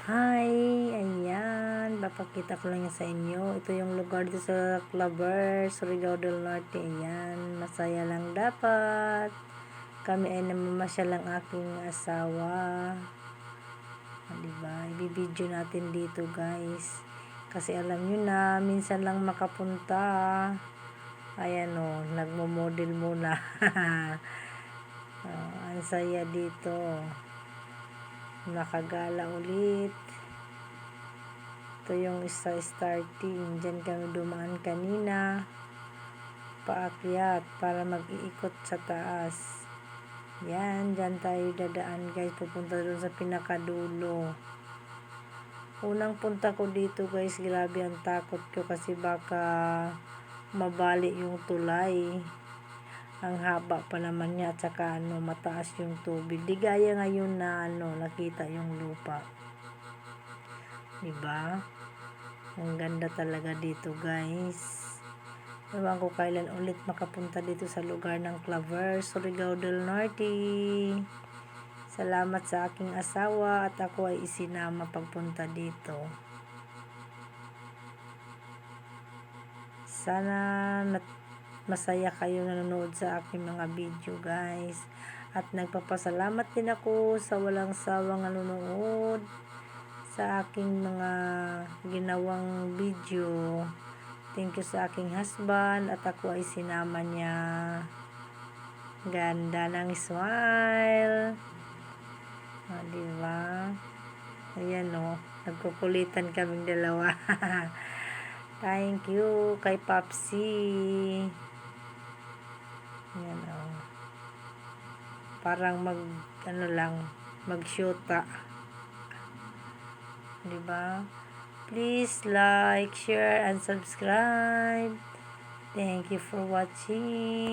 Hi! Ayan, papakita ko lang yan sa inyo. Ito yung lugar dito sa Claver, Surigao del Norte. Ayan, masaya lang dapat. Kami ay namamasyal lang aking asawa. Diba? Ibibideo natin dito guys. Kasi alam nyo na, minsan lang makapunta. Ayan o, nagmo-model muna. Ang saya dito. Nakagala ulit. Ito yung starting. Diyan kami dumaan kanina. Paakyat para mag-iikot sa taas. Yan, dyan tayo dadaan guys. Pupunta doon sa pinakadulo. Unang punta ko dito guys, grabe ang takot ko kasi baka mabali yung tulay. Ang haba pa naman niya at saka mataas yung tubig. Di gaya ngayon na nakita yung lupa. Diba? Ang ganda talaga dito guys. Ewan ko kailan ulit makapunta dito sa lugar ng Claver, Surigao del Norte. Salamat sa aking asawa at ako ay isinama pagpunta dito. Sana masaya kayo nanonood sa aking mga video guys. At nagpapasalamat din ako sa walang sawang nanonood sa aking mga ginawang video. Thank you sa aking husband at ako ay sinama niya. Ganda ng smile. Diba? Ayan o, nagkukulitan kaming dalawa. Thank you kay Papsi. Ayan o. Parang mag-shoota. Diba? Please like, share, and subscribe. Thank you for watching.